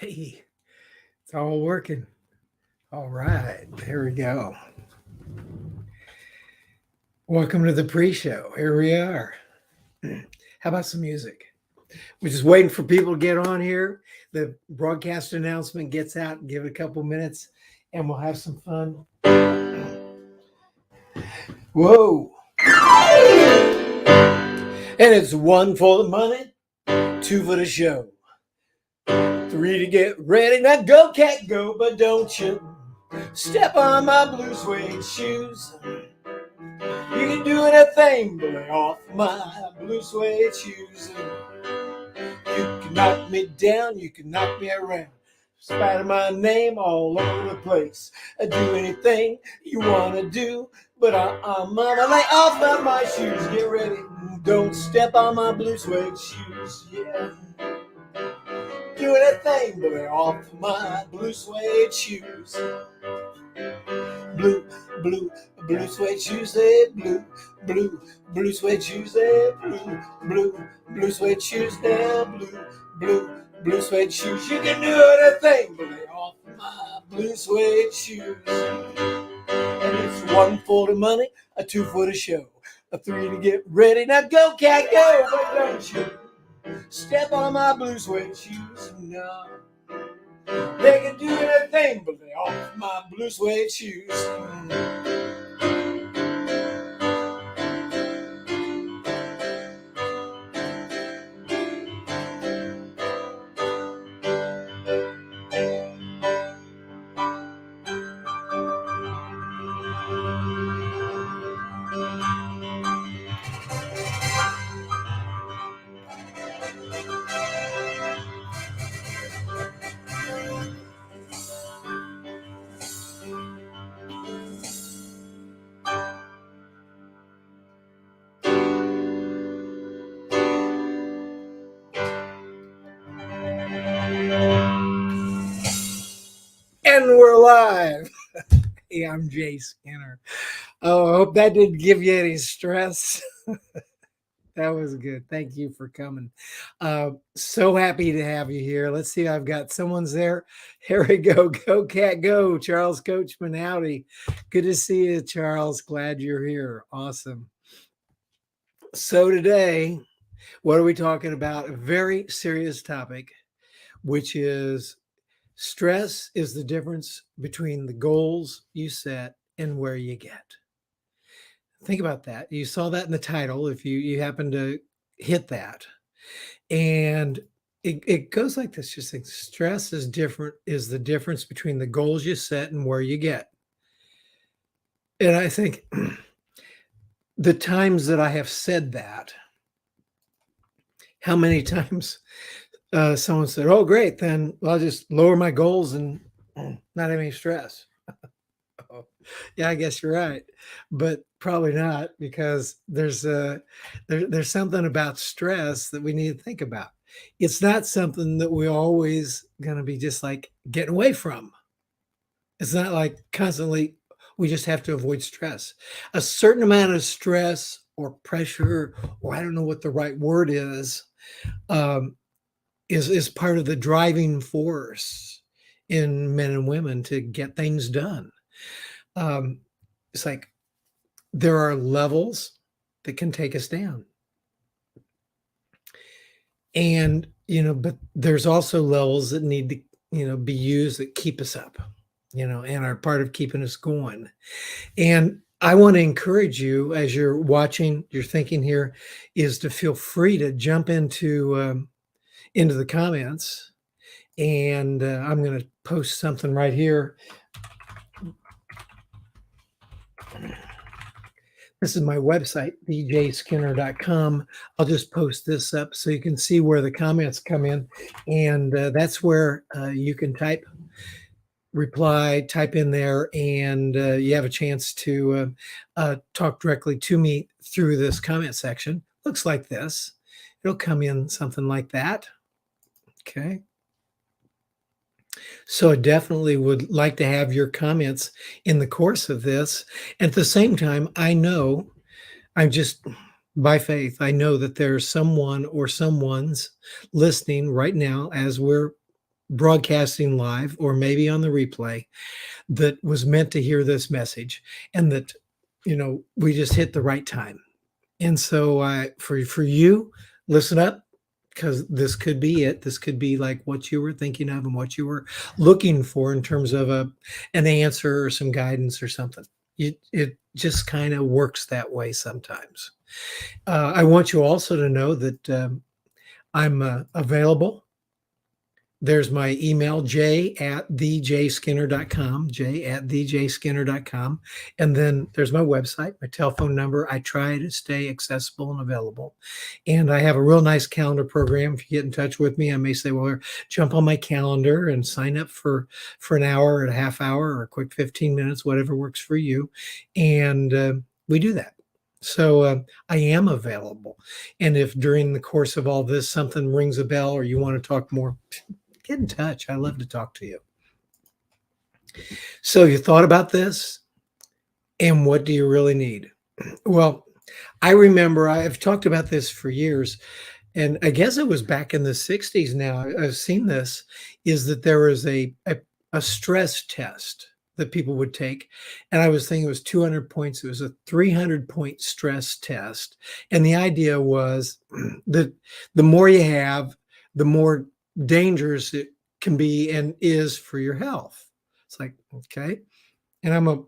Hey, it's all working. All right, here we go. Welcome to the pre-show. Here we are. How about some music? We're just waiting for people to get on here. The broadcast announcement gets out. Give it a couple minutes, and we'll have some fun. Whoa! And it's one for the money, two for the show, three to get ready. Now go, cat, go, but don't you step on my blue suede shoes. You can do anything but lay off my blue suede shoes. You can knock me down, you can knock me around, spatter my name all over the place. I do anything you wanna do, but mama, lay off of my shoes. Get ready, don't step on my blue suede shoes. Yeah, do anything but lay off my blue suede shoes. Blue, blue suede shoes, eh? Blue suede shoes, eh? Blue suede shoes, eh? Blue suede shoes. You can do anything but lay off my blue suede shoes. And it's one for the money, a two for the show, a three to get ready. Now go, cat, go, but don't you step on my blue suede shoes. No. They can do anything but lay off my blue suede shoes. And we're live. Hey, I'm Jay Skinner. Oh, I hope that didn't give you any stress. That was good. Thank you for coming. So happy to have you here. Let's see. I've got someone's there. Here we go. Go, cat, go. Charles Coachman, howdy. Good to see you, Charles. Glad you're here. Awesome. So today, what are we talking about? A very serious topic, which is stress is the difference between the goals you set and where you get. Think about that. You saw that in the title if you happen to hit that. And it goes like this. Just think stress is the difference between the goals you set and where you get. And I think the times that I have said that, how many times someone said, oh, great, then I'll just lower my goals and not have any stress. Yeah, I guess you're right, but probably not, because there's something about stress that we need to think about. It's not something that we're always going to be just like getting away from. It's not like constantly we just have to avoid stress. A certain amount of stress or pressure, or I don't know what the right word is part of the driving force in men and women to get things done. It's like there are levels that can take us down. And, but there's also levels that need to, be used that keep us up, and are part of keeping us going. And I want to encourage you as you're watching, you're thinking here, is to feel free to jump into the comments. And I'm going to post something right here. This is my website, djskinner.com. I'll just post this up so you can see where the comments come in. And that's where you can type in there, and you have a chance to talk directly to me through this comment section. Looks like this. It'll come in something like that. Okay. So I definitely would like to have your comments in the course of this. At the same time, I'm just by faith, I know that there's someone or someone's listening right now as we're broadcasting live or maybe on the replay that was meant to hear this message, and that, we just hit the right time. And so for you, listen up, because this could be it. This could be like what you were thinking of and what you were looking for in terms of an answer or some guidance or something. It just kind of works that way sometimes. I want you also to know that I'm available. There's my email, j@thejskinner.com, j@thejskinner.com. And then there's my website, my telephone number. I try to stay accessible and available. And I have a real nice calendar program. If you get in touch with me, I may say, well, jump on my calendar and sign up for an hour or a half hour or a quick 15 minutes, whatever works for you. And we do that. So I am available. And if during the course of all this something rings a bell or you want to talk more, get in touch. I love to talk to you. So you thought about this, and what do you really need? Well, I remember I've talked about this for years, and I guess it was back in the 60s now. I've seen this, is that there was a stress test that people would take. And I was thinking it was 200 points. It was a 300-point stress test. And the idea was that the more you have, the more dangerous it can be and is for your health. It's like, okay. And I'm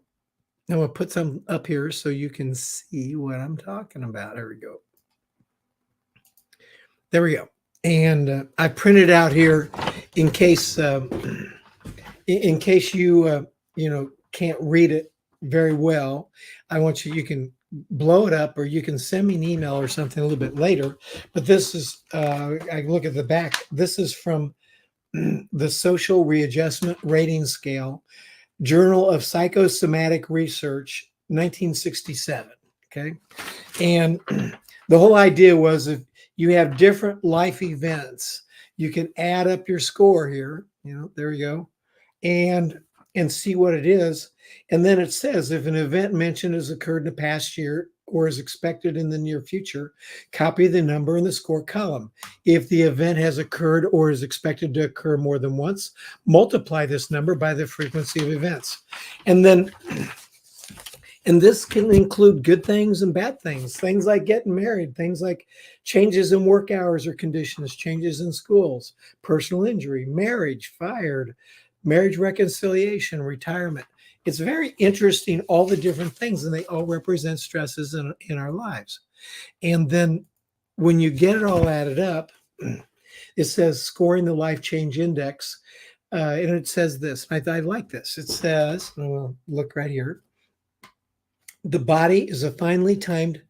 gonna put some up here so you can see what I'm talking about. There we go. There we go. And I printed out here in case you can't read it very well. I want you can blow it up, or you can send me an email or something a little bit later. But this is, I look at the back. This is from the Social Readjustment Rating Scale, Journal of Psychosomatic Research, 1967. Okay. And the whole idea was, if you have different life events, you can add up your score here. There you go. And see what it is. And then it says, if an event mentioned has occurred in the past year or is expected in the near future, copy the number in the score column. If the event has occurred or is expected to occur more than once, multiply this number by the frequency of events. And this can include good things and bad things, things like getting married, things like changes in work hours or conditions, changes in schools, personal injury, marriage, fired, marriage reconciliation, retirement. It's very interesting, all the different things, and they all represent stresses in our lives. And then when you get it all added up, it says scoring the life change index. And it says this, I like this. It says, look right here. The body is a finely timed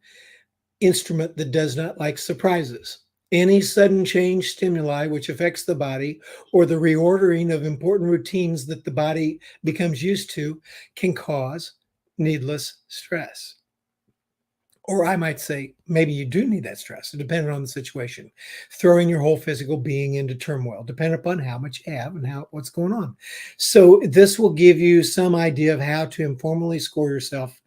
instrument that does not like surprises. Any sudden change stimuli which affects the body, or the reordering of important routines that the body becomes used to, can cause needless stress. Or I might say, maybe you do need that stress, depending on the situation, throwing your whole physical being into turmoil, depending upon how much you have and what's going on. So this will give you some idea of how to informally score yourself.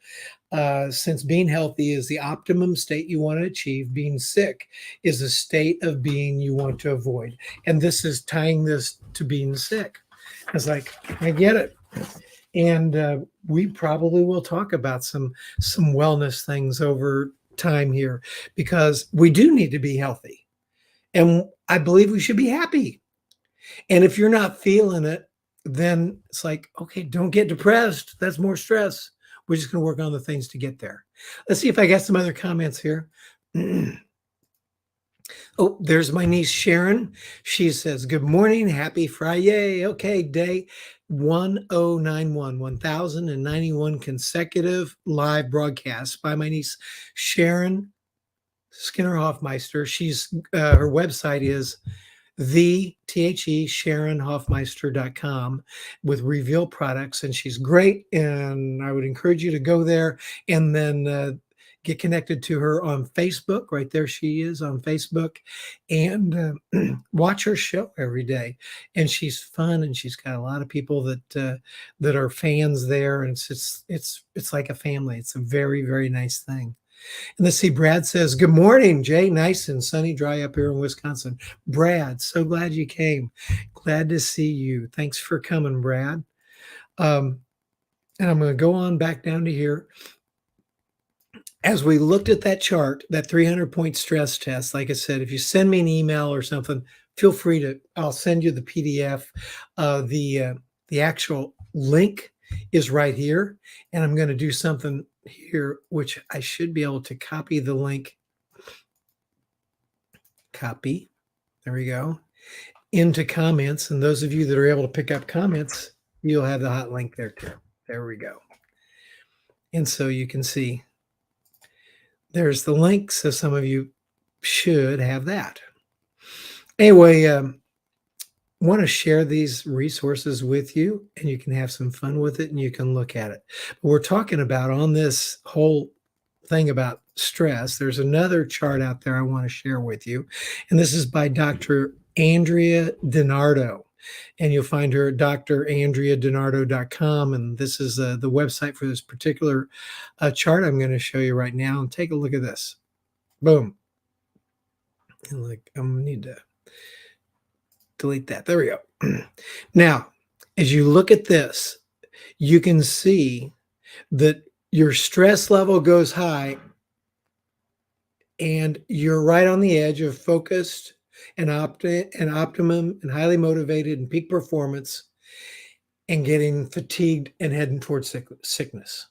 Since being healthy is the optimum state you want to achieve, being sick is a state of being you want to avoid. And this is tying this to being sick. It's like, I get it. And we probably will talk about some wellness things over time here, because we do need to be healthy. And I believe we should be happy. And if you're not feeling it, then it's like, okay, don't get depressed. That's more stress. We're just going to work on the things to get there. Let's see if I got some other comments here. Oh, there's my niece, Sharon. She says, good morning. Happy Friday. Okay, day 1091 consecutive live broadcasts by my niece, Sharon Skinner Hoffmeister. She's her website is SharonHoffmeister.com with Reveal products, and she's great. And I would encourage you to go there and then get connected to her on Facebook. Right there she is on Facebook, and watch her show every day. And she's fun, and she's got a lot of people that are fans there, and it's like a family. It's a very, very nice thing. And let's see, Brad says, good morning, Jay. Nice and sunny, dry up here in Wisconsin. Brad, so glad you came. Glad to see you. Thanks for coming, Brad. And I'm going to go on back down to here. As we looked at that chart, that 300-point stress test, like I said, if you send me an email or something, feel free to, I'll send you the PDF. The actual link is right here. And I'm going to do something here, which I should be able to copy the link. Copy. There we go. Into comments. And those of you that are able to pick up comments, you'll have the hot link there too. There we go. And so you can see there's the link. So some of you should have that. Anyway, want to share these resources with you, and you can have some fun with it and you can look at it. But we're talking about on this whole thing about stress. There's another chart out there I want to share with you. And this is by Dr. Andrea DiNardo. And you'll find her at drandreadinardo.com. And this is the website for this particular chart I'm going to show you right now. And take a look at this. Boom. And like, I'm going to need to delete that. There we go. Now, as you look at this, you can see that your stress level goes high and you're right on the edge of focused and optimum and highly motivated and peak performance and getting fatigued and heading towards sickness.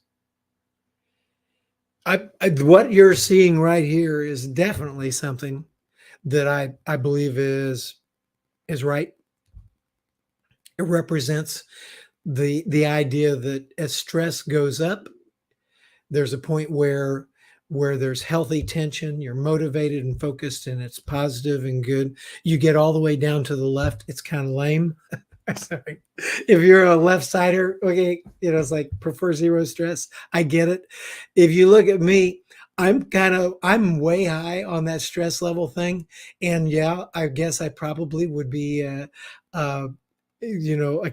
What you're seeing right here is definitely something that I believe is right. It represents the idea that as stress goes up, there's a point where there's healthy tension, you're motivated and focused, and it's positive and good. You get all the way down to the left, it's kind of lame. Sorry. If you're a left-sider, okay, it's like prefer zero stress. I get it. If you look at me, I'm way high on that stress level thing. And yeah, I guess I probably would be a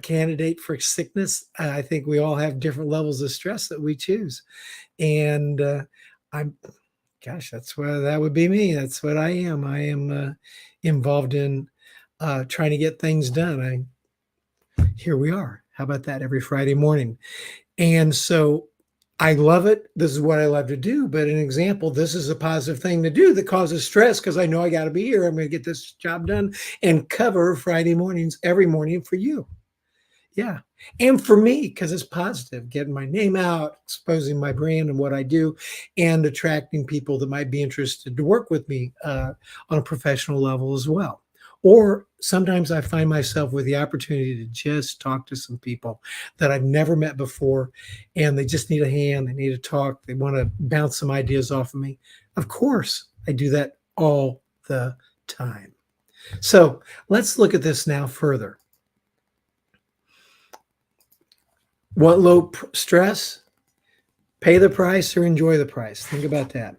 candidate for sickness. I think we all have different levels of stress that we choose. And that's what that would be me. That's what I am. I am involved in trying to get things done. Here we are. How about that every Friday morning? And so I love it. This is what I love to do. But an example, this is a positive thing to do that causes stress because I know I got to be here. I'm going to get this job done and cover Friday mornings every morning for you. Yeah. And for me, because it's positive, getting my name out, exposing my brand and what I do, and attracting people that might be interested to work with me on a professional level as well. Or sometimes I find myself with the opportunity to just talk to some people that I've never met before, and they just need a hand. They need to talk. They want to bounce some ideas off of me. Of course, I do that all the time. So let's look at this now further. Want low stress? Pay the price or enjoy the price. Think about that.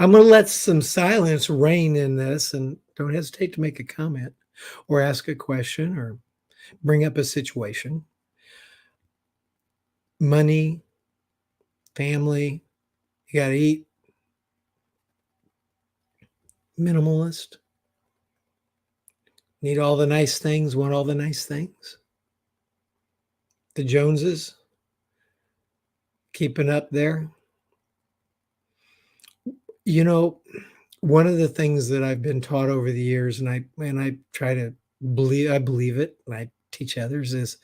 I'm going to let some silence reign in this, and don't hesitate to make a comment or ask a question or bring up a situation. Money, family, you got to eat. Minimalist. Need all the nice things, want all the nice things. The Joneses, keeping up there. One of the things that I've been taught over the years, and I try to believe it, and I teach others, is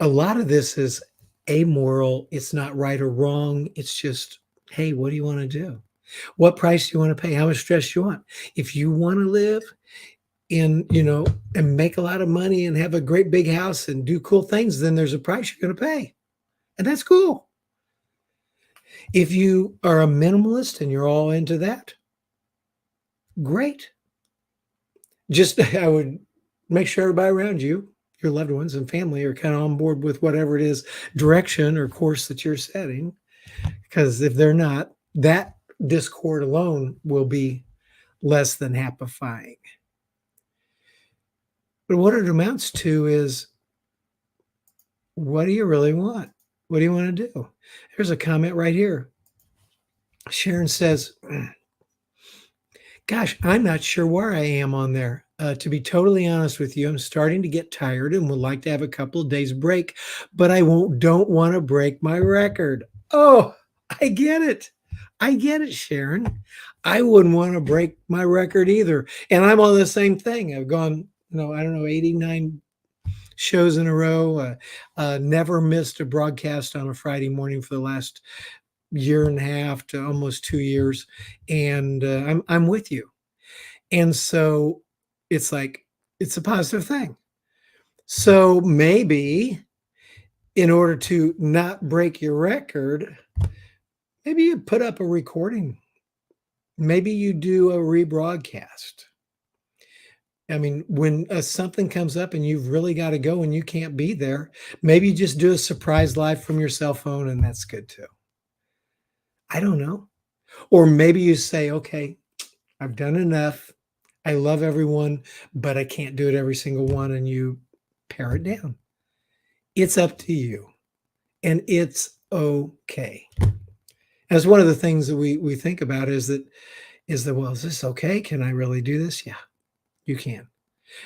a lot of this is amoral. It's not right or wrong. It's just, hey, what do you want to do? What price do you want to pay? How much stress do you want? If you want to live and make a lot of money and have a great big house and do cool things, then there's a price you're going to pay. And that's cool. If you are a minimalist and you're all into that, great. Just, I would make sure everybody around you, your loved ones and family, are kind of on board with whatever it is, direction or course that you're setting. Because if they're not, that discord alone will be less than happifying. But what it amounts to is, what do you really want? What do you want to do? There's a comment right here. Sharon says, gosh, I'm not sure where I am on there. To be totally honest with you, I'm starting to get tired and would like to have a couple of days break, but don't want to break my record. Oh, I get it. I get it, Sharon. I wouldn't want to break my record either. And I'm on the same thing. I've gone, I don't know, 89 shows in a row. Never missed a broadcast on a Friday morning for the last year and a half to almost 2 years. And I'm with you. And so it's like, it's a positive thing. So maybe in order to not break your record, maybe you put up a recording. Maybe you do a rebroadcast. I mean, when something comes up and you've really got to go and you can't be there, maybe you just do a surprise live from your cell phone, and that's good too. I don't know. Or maybe you say, okay, I've done enough. I love everyone, but I can't do it every single one, and you pare it down. It's up to you, and it's okay. As one of the things that we think about is that, well, is this okay? Can I really do this? Yeah, you can.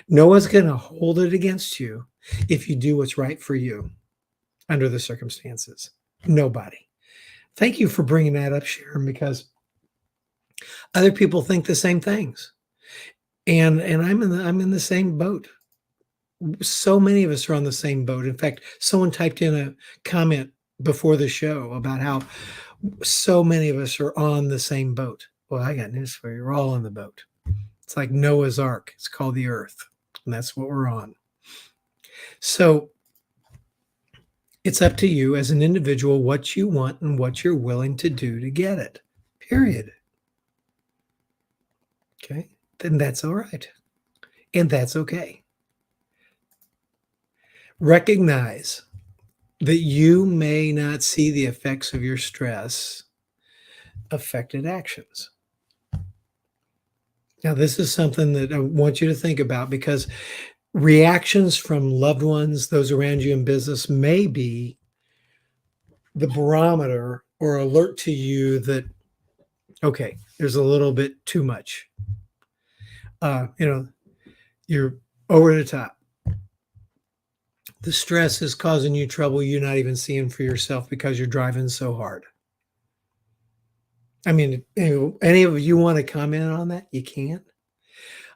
No one's going to hold it against you if you do what's right for you under the circumstances. Nobody. Thank you for bringing that up, Sharon, because other people think the same things. And I'm in the same boat. So many of us are on the same boat. In fact, someone typed in a comment before the show about how so many of us are on the same boat. Well, I got news for you. We're all on the boat. It's like Noah's Ark. It's called the Earth, and that's what we're on. So it's up to you as an individual what you want and what you're willing to do to get it, period. Okay? Then that's all right. And that's okay. Recognize that you may not see the effects of your stress affected actions. Now, this is something that I want you to think about, because reactions from loved ones, those around you in business, may be the barometer or alert to you that, okay, there's a little bit too much. You're over the top. The stress is causing you trouble you're not even seeing for yourself because you're driving so hard. I mean, any of you want to comment on that? You can't.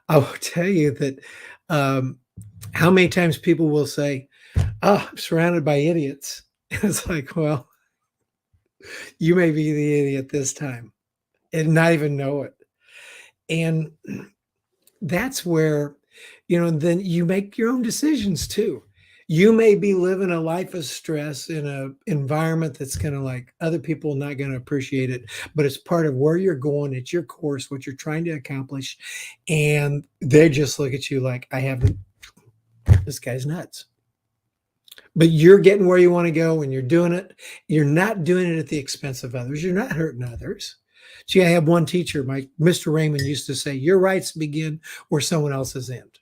I will tell you that how many times people will say, oh, I'm surrounded by idiots. It's like, well, you may be the idiot this time and not even know it. And that's where, then you make your own decisions too. You may be living a life of stress in an environment that's going to, like, other people not going to appreciate it, but it's part of where you're going. It's your course, what you're trying to accomplish. And they just look at you like, this guy's nuts. But you're getting where you want to go and you're doing it. You're not doing it at the expense of others. You're not hurting others. Gee, I have one teacher, Mr. Raymond, used to say, your rights begin where someone else's end.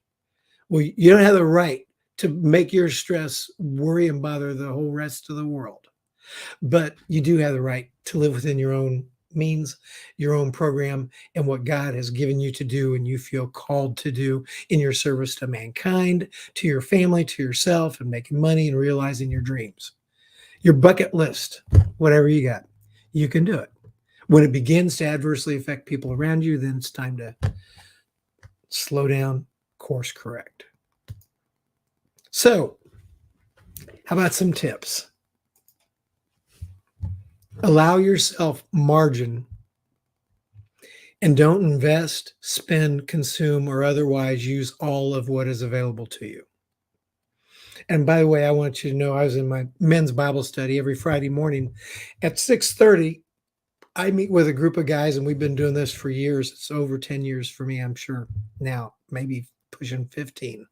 Well, you don't have the right to make your stress worry and bother the whole rest of the world. But you do have the right to live within your own means, your own program, and what God has given you to do and you feel called to do in your service to mankind, to your family, to yourself, and making money and realizing your dreams. Your bucket list, whatever you got, you can do it. When it begins to adversely affect people around you, then it's time to slow down, course correct. So, how about some tips? Allow yourself margin and don't invest, spend, consume, or otherwise use all of what is available to you. And by the way, I want you to know I was in my men's Bible study every Friday morning at 6:30. I meet with a group of guys, and we've been doing this for years. It's over 10 years for me, I'm sure now, maybe pushing 15.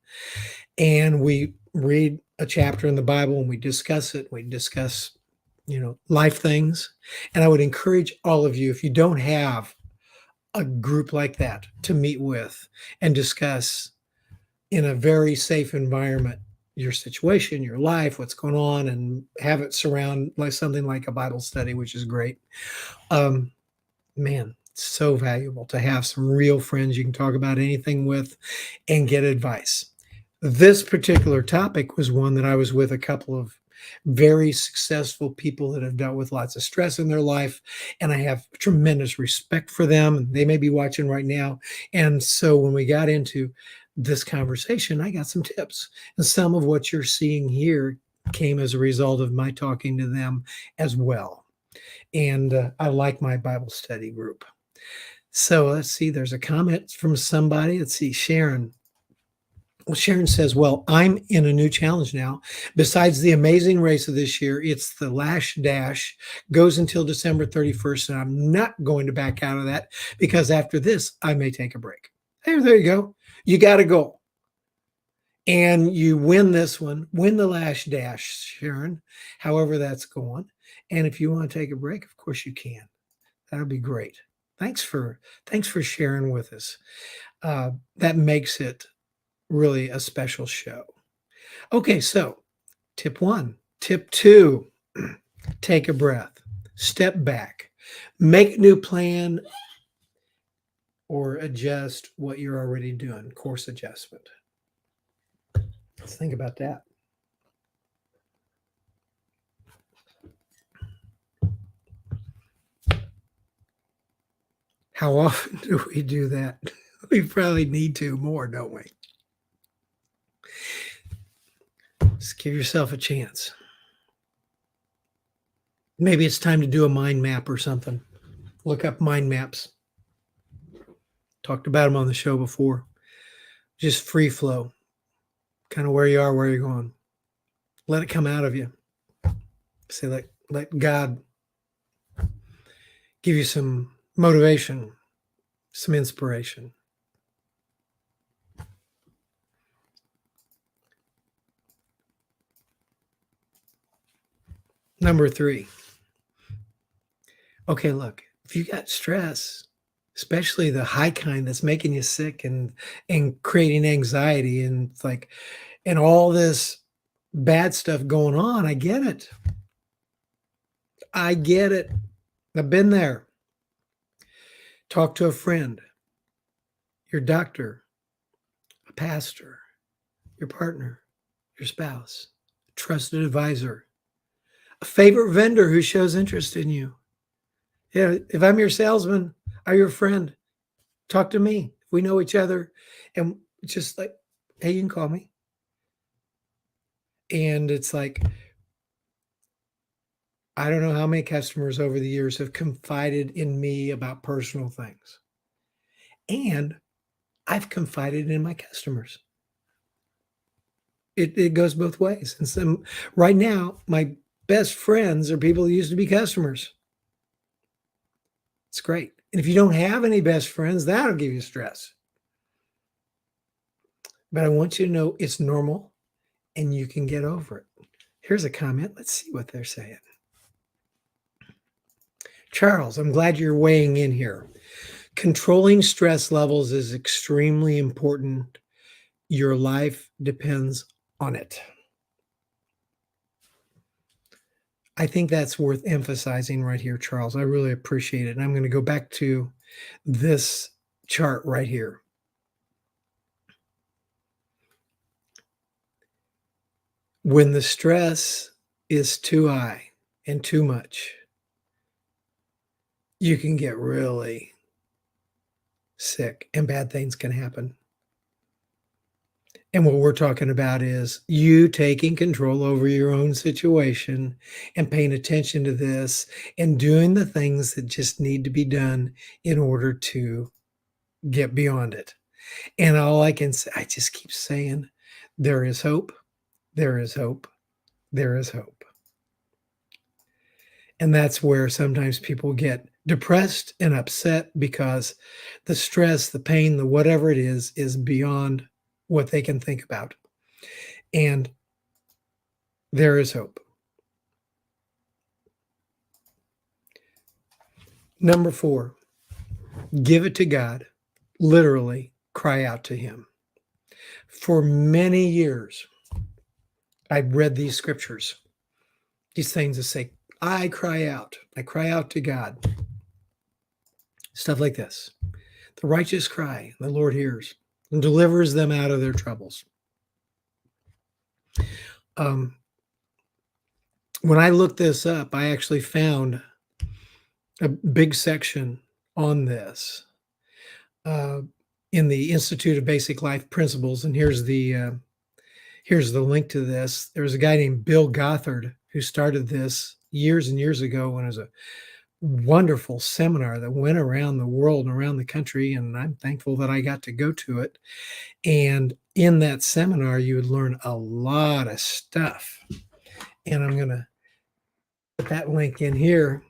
And we read a chapter in the Bible and we discuss it. We discuss, life things. And I would encourage all of you, if you don't have a group like that to meet with and discuss in a very safe environment your situation, your life, what's going on, and have it surround like something like a Bible study, which is great. Um, Man, it's so valuable to have some real friends you can talk about anything with and get advice. This particular topic was one that I was with a couple of very successful people that have dealt with lots of stress in their life, and I have tremendous respect for them. They may be watching right now. And so when we got into this conversation, I got some tips. And some of what you're seeing here came as a result of my talking to them as well. And I like my Bible study group. So let's see, there's a comment from somebody. Let's see, Sharon. Well, Sharon says, well, I'm in a new challenge now. Besides the amazing race of this year, it's the last dash, goes until December 31st, and I'm not going to back out of that because after this, I may take a break. Hey, there you go. You got a goal. And you win this one, win the last dash, Sharon, however that's going. And if you want to take a break, of course you can. That'll be great. Thanks for sharing with us. That makes it really a special show. Okay, so tip 1. Tip 2, take a breath, step back, make a new plan, or adjust what you're already doing, course adjustment. Let's think about that. How often do we do that? We probably need to more, don't we? Just give yourself a chance. Maybe it's time to do a mind map or something. Look up mind maps. Talked about them on the show before. Just free flow. Kind of where you are, where you're going. Let it come out of you. Say, let God give you some motivation, some inspiration. Number 3. Okay, look, if you got stress, especially the high kind that's making you sick and creating anxiety and and all this bad stuff going on, I get it. I get it. I've been there. Talk to a friend, your doctor, a pastor, your partner, your spouse, a trusted advisor, a favorite vendor who shows interest in you. Yeah, if I'm your salesman, I'm your friend. Talk to me. We know each other. And just like, hey, you can call me. And it's like, I don't know how many customers over the years have confided in me about personal things. And I've confided in my customers. It goes both ways. And so right now, my best friends are people who used to be customers. It's great. And if you don't have any best friends, that'll give you stress. But I want you to know it's normal and you can get over it. Here's a comment. Let's see what they're saying. Charles, I'm glad you're weighing in here. Controlling stress levels is extremely important. Your life depends on it. I think that's worth emphasizing right here, Charles. I really appreciate it. And I'm going to go back to this chart right here. When the stress is too high and too much, you can get really sick and bad things can happen. And what we're talking about is you taking control over your own situation and paying attention to this and doing the things that just need to be done in order to get beyond it. And all I can say, I just keep saying, there is hope, there is hope, there is hope. And that's where sometimes people get depressed and upset because the stress, the pain, the whatever it is beyond what they can think about. And there is hope. Number 4, give it to God. Literally cry out to him. For many years, I read these scriptures, these things that say, I cry out to God. Stuff like this. The righteous cry, the Lord hears and delivers them out of their troubles. When I looked this up, I actually found a big section on this in the Institute of Basic Life Principles. And here's the link to this. There was a guy named Bill Gothard who started this years and years ago when it was a wonderful seminar that went around the world and around the country. And I'm thankful that I got to go to it. And in that seminar, you would learn a lot of stuff. And I'm going to put that link in here.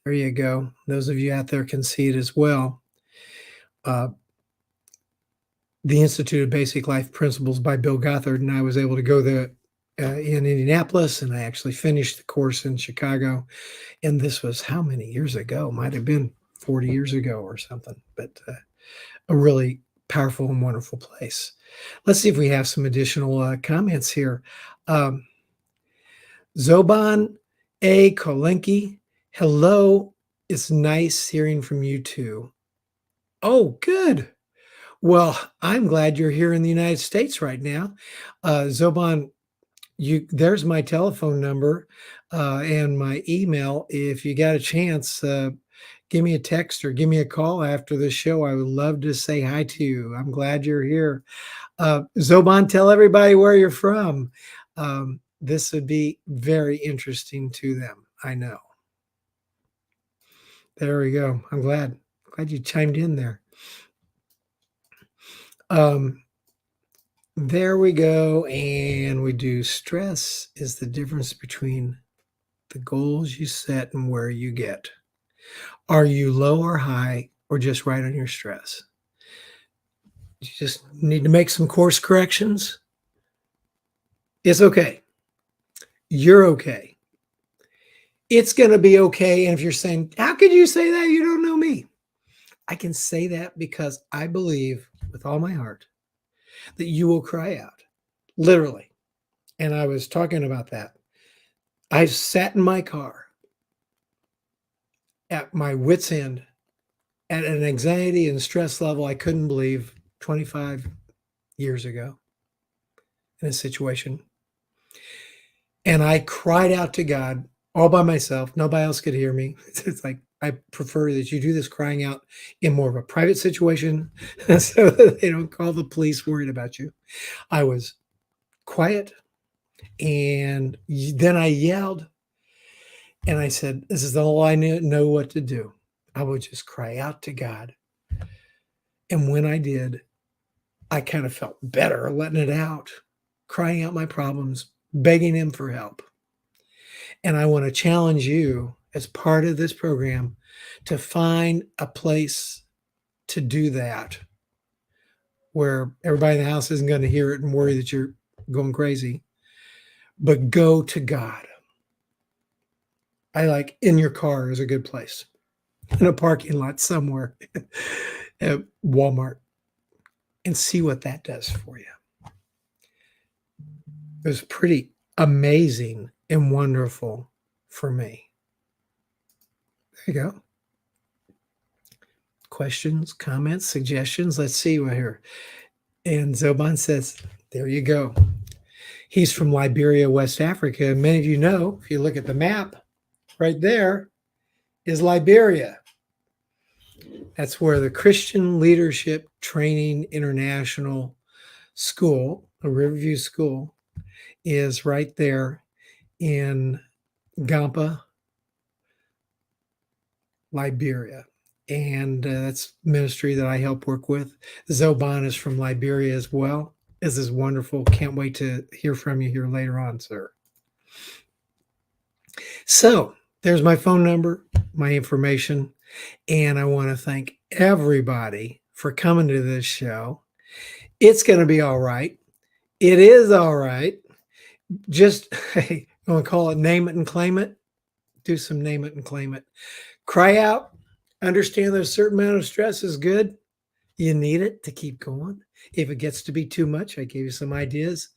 There you go. Those of you out there can see it as well. The Institute of Basic Life Principles by Bill Gothard, and I was able to go there in Indianapolis, and I actually finished the course in Chicago. And this was how many years ago? Might have been 40 years ago or something, but a really powerful and wonderful place. Let's see if we have some additional comments here. Zoban A. Kolenki, hello. It's nice hearing from you too. Oh, good. Well, I'm glad you're here in the United States right now. Zoban, there's my telephone number and my email. If you got a chance, give me a text or give me a call after the show. I would love to say hi to you. I'm glad you're here. Zoban, tell everybody where you're from. This would be very interesting to them. I know. There we go. I'm glad you chimed in there. There we go. And we do stress is the difference between the goals you set and where you get. Are you low or high or just right on your stress? You just need to make some course corrections. It's okay. You're okay. It's going to be okay. And if you're saying, how could you say that? You don't know me. I can say that because I believe with all my heart that you will cry out, literally. And I was talking about that. I sat in my car at my wit's end at an anxiety and stress level I couldn't believe 25 years ago in a situation. And I cried out to God all by myself. Nobody else could hear me. It's like, I prefer that you do this crying out in more of a private situation so that they don't call the police worried about you. I was quiet, and then I yelled, and I said, this is all I know what to do. I would just cry out to God. And when I did, I kind of felt better letting it out, crying out my problems, begging him for help. And I want to challenge you as part of this program to find a place to do that where everybody in the house isn't going to hear it and worry that you're going crazy, but go to God. I like in your car is a good place, in a parking lot somewhere at Walmart, and see what that does for you. It was pretty amazing and wonderful for me. There you go. Questions, comments, suggestions. Let's see what here. And Zoban says, there you go. He's from Liberia, West Africa. And many of you know, if you look at the map, right there is Liberia. That's where the Christian Leadership Training International School, a Riverview School, is right there in Gampa, Liberia. And that's ministry that I help work with. Zoban is from Liberia as well. This is wonderful. Can't wait to hear from you here later on, sir. So there's my phone number, my information, and I want to thank everybody for coming to this show. It's going to be all right. It is all right. Just, hey, you want to call it name it and claim it? Do some name it and claim it. Cry out. Understand that a certain amount of stress is good. You need it to keep going. If it gets to be too much, I gave you some ideas.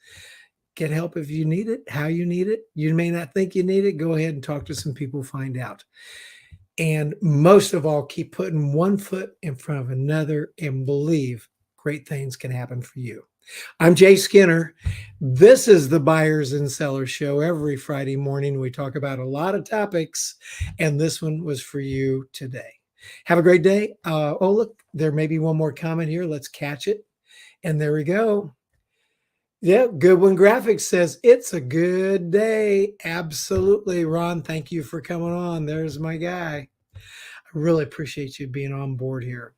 Get help if you need it, how you need it. You may not think you need it. Go ahead and talk to some people, find out. And most of all, keep putting one foot in front of another and believe great things can happen for you. I'm Jay Skinner. This is the Buyers and Sellers Show. Every Friday morning, we talk about a lot of topics, and this one was for you today. Have a great day. Oh, look, there may be one more comment here. Let's catch it. And there we go. Yeah, Goodwin Graphics says it's a good day. Absolutely, Ron. Thank you for coming on. There's my guy. I really appreciate you being on board here.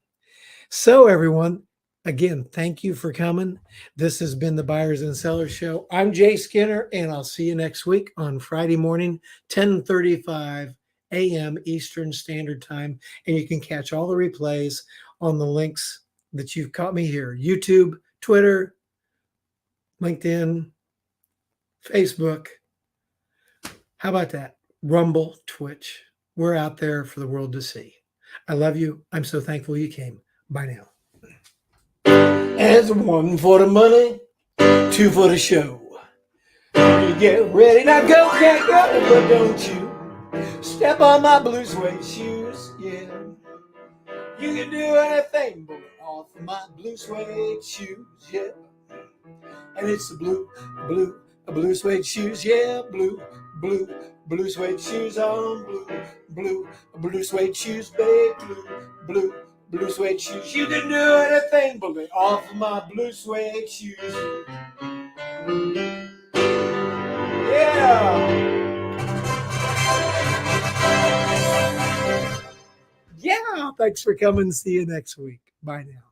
So, everyone, again, thank you for coming. This has been the Buyers and Sellers Show. I'm Jay Skinner, and I'll see you next week on Friday morning, 10:35 a.m. Eastern Standard Time. And you can catch all the replays on the links that you've caught me here: YouTube, Twitter, LinkedIn, Facebook. How about that? Rumble, Twitch. We're out there for the world to see. I love you. I'm so thankful you came. Bye now. As one for the money, two for the show. You get ready now, go, can't go, but don't you step on my blue suede shoes, yeah. You can do anything but off my blue suede shoes, yeah. And it's the blue suede shoes, yeah, blue suede shoes on, blue suede shoes, babe, blue suede shoes. You can do anything but get off of my blue suede shoes. Yeah. Yeah, thanks for coming. See you next week. Bye now.